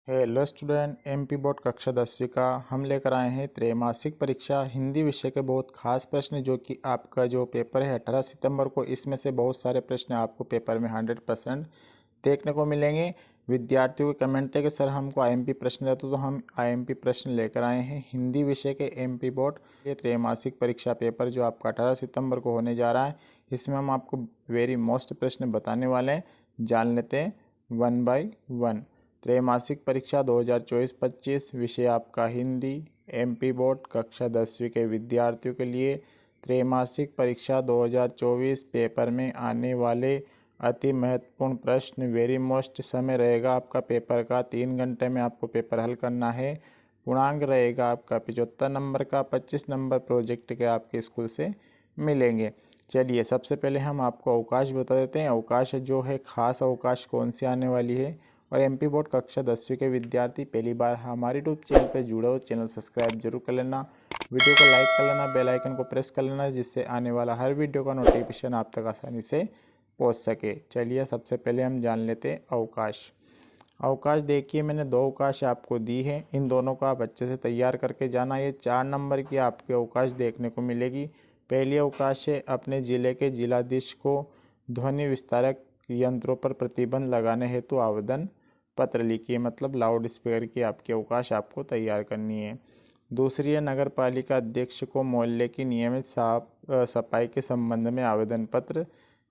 Hello student, MP board कक्षा 10वीं का हम लेकर आए हैं त्रैमासिक परीक्षा हिंदी विषय के बहुत खास प्रश्न, जो कि आपका जो पेपर है 18 सितंबर को, इसमें से बहुत सारे प्रश्न आपको पेपर में 100% देखने को मिलेंगे। विद्यार्थियों के कमेंट थे कि सर हमको आईएमपी प्रश्न देते, तो हम आईएमपी प्रश्न लेकर आए हैं हिंदी विषय के एमपी बोर्ड ये त्रैमासिक परीक्षा पेपर जो आपका 18 सितंबर को होने जा रहा है। इसमें हम आपको वेरी मोस्ट प्रश्न बताने वाले हैं। जान लेते हैं 1 बाय 1। त्रैमासिक परीक्षा 2024-25 विषय आपका हिंदी, एमपी बोर्ड कक्षा 10वीं के विद्यार्थियों के लिए त्रैमासिक परीक्षा 2024 पेपर में आने वाले अति महत्वपूर्ण प्रश्न। वेरी मोस्ट समय रहेगा आपका पेपर का 3 घंटे में आपको पेपर हल करना है। पूर्णांक रहेगा आपका 75 नंबर का। 25 नंबर प्रोजेक्ट के आपके स्कूल से मिलेंगे। चलिए सबसे पहले हम आपको अवकाश बता देते हैं। अवकाश जो है खास अवकाश कौन सी आने वाली है। और एमपी बोर्ड कक्षा 10वीं के विद्यार्थी पहली बार हमारे यूट्यूब चैनल पर जुड़े हो, चैनल सब्सक्राइब जरूर कर लेना, वीडियो को लाइक कर लेना, बेल आइकन को प्रेस कर लेना, जिससे आने वाला हर वीडियो का नोटिफिकेशन आप तक आसानी से पहुंच सके। चलिए सबसे पहले हम जान लेते हैं अवकाश। अवकाश देखिए, मैंने 2 अवकाश आपको दी है, इन दोनों को आप अच्छे से तैयार करके जाना। ये 4 नंबर की आपके अवकाश देखने को मिलेगी। पहली अवकाश है अपने ज़िले के जिलाधीश को ध्वनि विस्तारक यंत्रों पर प्रतिबंध लगाने हेतु आवेदन पत्र लिखिए, मतलब लाउड स्पीकर की आपकी अवकाश आपको तैयार करनी है। दूसरी है नगर पालिका अध्यक्ष को मोहल्ले की नियमित सफाई के संबंध में आवेदन पत्र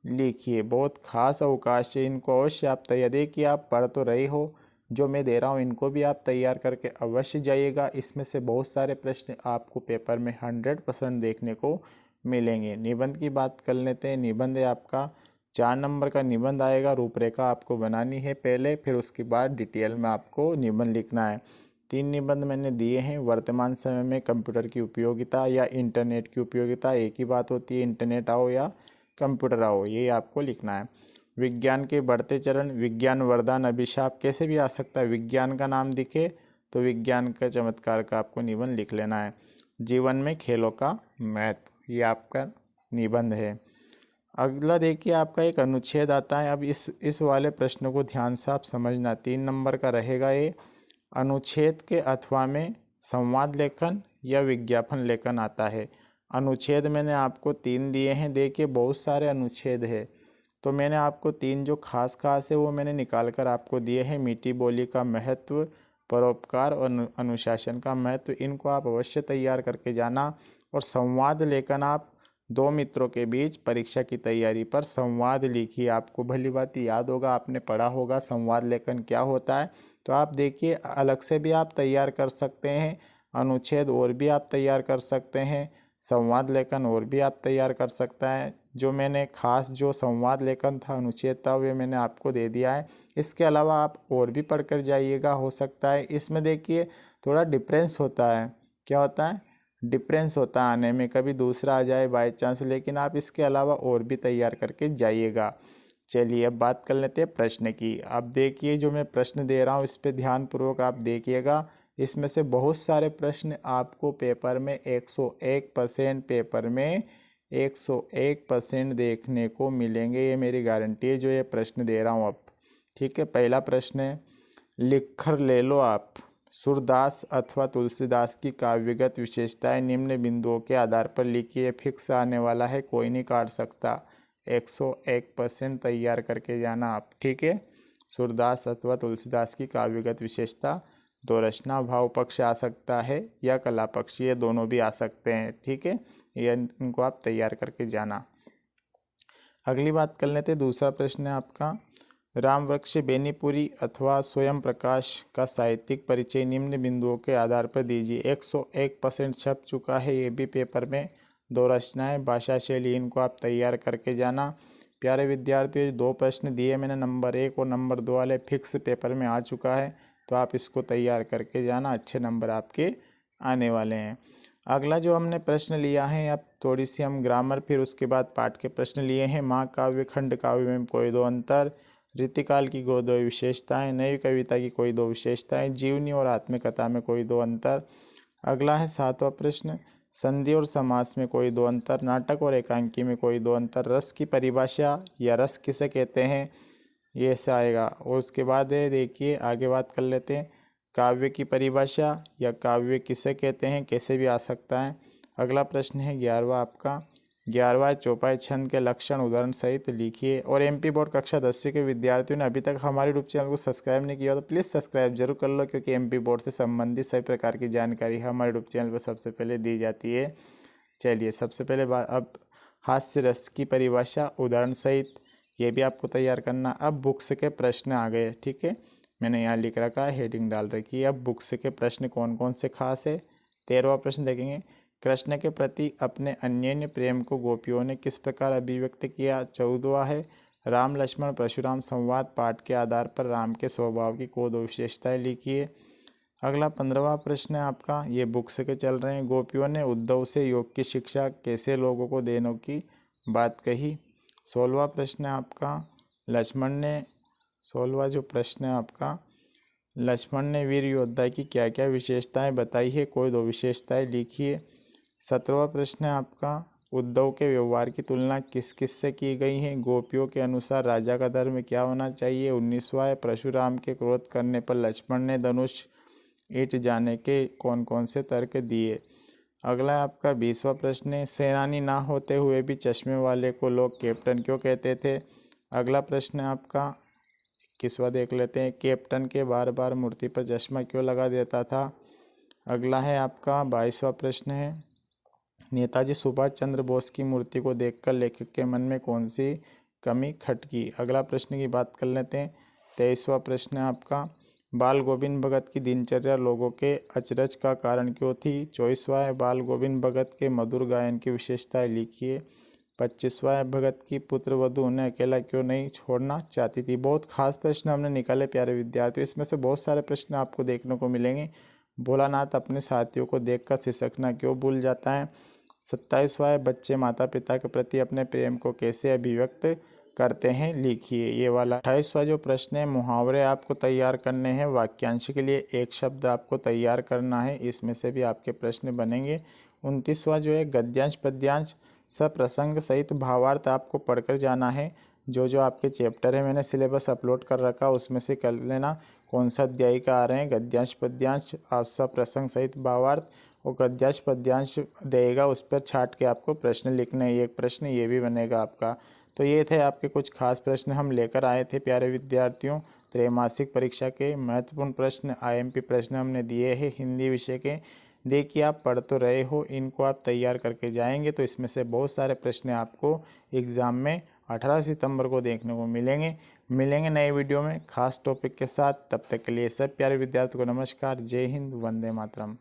लिखिए। बहुत खास अवकाश है, इनको अवश्य आप तैयार, देखिए आप पढ़ तो रहे हो, जो मैं दे रहा हूँ इनको भी आप तैयार करके अवश्य जाइएगा। इसमें से बहुत सारे प्रश्न आपको पेपर में 100% देखने को मिलेंगे। निबंध की बात कर लेते हैं। निबंध है आपका 4 नंबर का निबंध आएगा। रूपरेखा आपको बनानी है पहले, फिर उसके बाद डिटेल में आपको निबंध लिखना है। 3 निबंध मैंने दिए हैं। वर्तमान समय में कंप्यूटर की उपयोगिता या इंटरनेट की उपयोगिता, एक ही बात होती है, इंटरनेट आओ या कंप्यूटर आओ, ये आपको लिखना है। विज्ञान के बढ़ते चरण, विज्ञान वरदान अभिशाप, कैसे भी आ सकता है, विज्ञान का नाम दिखे तो विज्ञान का चमत्कार का आपको निबंध लिख लेना है। जीवन में खेलों का महत्व, ये आपका निबंध है। अगला देखिए आपका एक अनुच्छेद आता है। अब इस वाले प्रश्न को ध्यान से आप समझना। 3 नंबर का रहेगा ये। अनुच्छेद के अथवा में संवाद लेखन या विज्ञापन लेखन आता है। अनुच्छेद मैंने आपको 3 दिए हैं। देखिए बहुत सारे अनुच्छेद है, तो मैंने आपको 3 जो खास है वो मैंने निकाल कर आपको दिए हैं। मीठी बोली का महत्व, परोपकार और अनुशासन का महत्व, इनको आप अवश्य तैयार करके जाना। और संवाद लेखन आप 2 मित्रों के बीच परीक्षा की तैयारी पर संवाद लिखिए। आपको भली बात याद होगा, आपने पढ़ा होगा संवाद लेखन क्या होता है। तो आप देखिए अलग से भी आप तैयार कर सकते हैं, अनुच्छेद और भी आप तैयार कर सकते हैं, संवाद लेखन और भी आप तैयार कर सकता है। जो मैंने खास जो संवाद लेखन था, अनुच्छेद था, वे मैंने आपको दे दिया है। इसके अलावा आप और भी पढ़ कर जाइएगा, हो सकता है इसमें देखिए थोड़ा डिफरेंस होता है। क्या होता है? डिफरेंस होता है आने में, कभी दूसरा आ जाए बाय चांस, लेकिन आप इसके अलावा और भी तैयार करके जाइएगा। चलिए अब बात कर लेते हैं प्रश्न की। अब देखिए जो मैं प्रश्न दे रहा हूँ इस पर ध्यानपूर्वक आप देखिएगा। इसमें से बहुत सारे प्रश्न आपको पेपर में 101% पेपर में 101% देखने को मिलेंगे, ये मेरी गारंटी है जो ये प्रश्न दे रहा हूँ अब। ठीक है, पहला प्रश्न है, लिखकर ले लो आप। सूरदास अथवा तुलसीदास की काव्यगत विशेषताएं निम्न बिंदुओं के आधार पर लिखिए। फिक्स आने वाला है, कोई नहीं काट सकता। 101% तैयार करके जाना आप। ठीक है, सूरदास अथवा तुलसीदास की काव्यगत विशेषता, दो रचना भाव पक्ष आ सकता है या कला पक्ष, ये दोनों भी आ सकते हैं। ठीक है, ये इनको आप तैयार करके जाना। अगली बात कर लेते हैं। दूसरा प्रश्न है आपका, रामवृक्ष बेनीपुरी अथवा स्वयं प्रकाश का साहित्यिक परिचय निम्न बिंदुओं के आधार पर दीजिए। 101% छप चुका है ये भी पेपर में। 2 रचनाएं, भाषा शैली, इनको आप तैयार करके जाना। प्यारे विद्यार्थियों, 2 प्रश्न दिए मैंने, नंबर 1 और नंबर 2 वाले फिक्स पेपर में आ चुका है, तो आप इसको तैयार करके जाना, अच्छे नंबर आपके आने वाले हैं। अगला जो हमने प्रश्न लिया है, अब थोड़ी सी हम ग्रामर, फिर उसके बाद पाठ के प्रश्न लिए हैं। महाकाव्य खंड काव्य में कोई 2 अंतर, रीतिकाल की कोई 2 विशेषताएं, नई कविता की कोई 2 विशेषताएं, जीवनी और आत्मकथा में कोई 2 अंतर। अगला है 7वां प्रश्न, संधि और समास में कोई 2 अंतर, नाटक और एकांकी में कोई 2 अंतर, रस की परिभाषा या रस किसे कहते हैं, ये ऐसा आएगा। और उसके बाद है देखिए आगे बात कर लेते हैं, काव्य की परिभाषा या काव्य किसे कहते हैं, कैसे भी आ सकता है। अगला प्रश्न है 11वां आपका, 11वां चौपाई छंद के लक्षण उदाहरण सहित लिखिए। और एमपी बोर्ड कक्षा 10वीं के विद्यार्थियों ने अभी तक हमारे यूट्यूब चैनल को सब्सक्राइब नहीं किया तो प्लीज़ सब्सक्राइब जरूर कर लो, क्योंकि एमपी बोर्ड से संबंधित सभी प्रकार की जानकारी हमारे यूट्यूब चैनल पर सबसे पहले दी जाती है। चलिए सबसे पहले अब हास्य रस की परिभाषा उदाहरण सहित, ये भी आपको तैयार करना। अब बुक्स के प्रश्न आ गए, ठीक है, मैंने यहाँ लिख रखा है, हेडिंग डाल रखी है। अब बुक्स के प्रश्न कौन कौन से खास है। 13वां प्रश्न देखेंगे, कृष्ण के प्रति अपने अन्योन्य प्रेम को गोपियों ने किस प्रकार अभिव्यक्त किया। 14वां है, राम लक्ष्मण परशुराम संवाद पाठ के आधार पर राम के स्वभाव की को दो विशेषताएं लिखिए। अगला 15वां प्रश्न है आपका, ये बुक्स के चल रहे हैं, गोपियों ने उद्धव से योग की शिक्षा कैसे लोगों को देने की बात कही। 16वां प्रश्न है आपका, जो प्रश्न है आपका, लक्ष्मण ने वीर योद्धा की क्या क्या विशेषताएं बताई है, कोई दो विशेषताएं लिखिए। 17वां प्रश्न है आपका, उद्धव के व्यवहार की तुलना किस किस से की गई है, गोपियों के अनुसार राजा का धर्म क्या होना चाहिए। 19वां है, परशुराम के क्रोध करने पर लक्ष्मण ने धनुष ईट जाने के कौन कौन से तर्क दिए। अगला है आपका 20वां प्रश्न है, सेनानी ना होते हुए भी चश्मे वाले को लोग कैप्टन क्यों कहते थे। अगला प्रश्न है आपका 21वां देख लेते हैं, कैप्टन के बार बार मूर्ति पर चश्मा क्यों लगा देता था। अगला है आपका 22वां प्रश्न है, नेताजी सुभाष चंद्र बोस की मूर्ति को देखकर लेखक के मन में कौन सी कमी खटकी। अगला प्रश्न की बात कर लेते हैं। 23वां प्रश्न है आपका, बाल गोविंद भगत की दिनचर्या लोगों के अचरज का कारण क्यों थी। 24वां है, बाल गोविंद भगत के मधुर गायन की विशेषताएं लिखिए। 25वां है, भगत की पुत्र वधू उन्हें अकेला क्यों नहीं छोड़ना चाहती थी। बहुत खास प्रश्न हमने निकाले प्यारे विद्यार्थियों, इसमें से बहुत सारे प्रश्न आपको देखने को मिलेंगे। भोलानाथ अपने साथियों को देखकर सिसकना क्यों भूल जाता है। 27वां है, बच्चे माता पिता के प्रति अपने प्रेम को कैसे अभिव्यक्त करते हैं, लिखिए ये वाला। 28वां जो प्रश्न है, मुहावरे आपको तैयार करने हैं, वाक्यांश के लिए एक शब्द आपको तैयार करना है, इसमें से भी आपके प्रश्न बनेंगे। 29वां जो है, गद्यांश पद्यांश सप्रसंग सहित भावार्थ आपको पढ़कर जाना है। जो आपके चैप्टर है मैंने सिलेबस अपलोड कर रखा, उसमें से कर लेना कौन सा अध्याय का आ रहे हैं। गद्यांश पद्यांश आप सप्रसंग सहित भावार्थ, और गद्यांश पद्यांश देगा उस पर छाट के आपको प्रश्न लिखने हैं। एक प्रश्न ये भी बनेगा आपका। तो ये थे आपके कुछ खास प्रश्न हम लेकर आए थे प्यारे विद्यार्थियों। त्रैमासिक परीक्षा के महत्वपूर्ण प्रश्न आईएमपी प्रश्न हमने दिए हैं हिंदी विषय के। देखिए आप पढ़ तो रहे हो, इनको आप तैयार करके जाएंगे तो इसमें से बहुत सारे प्रश्न आपको एग्ज़ाम में 18 सितंबर को देखने को मिलेंगे नए वीडियो में खास टॉपिक के साथ। तब तक के लिए सब प्यारे विद्यार्थियों को नमस्कार, जय हिंद, वंदे मातरम।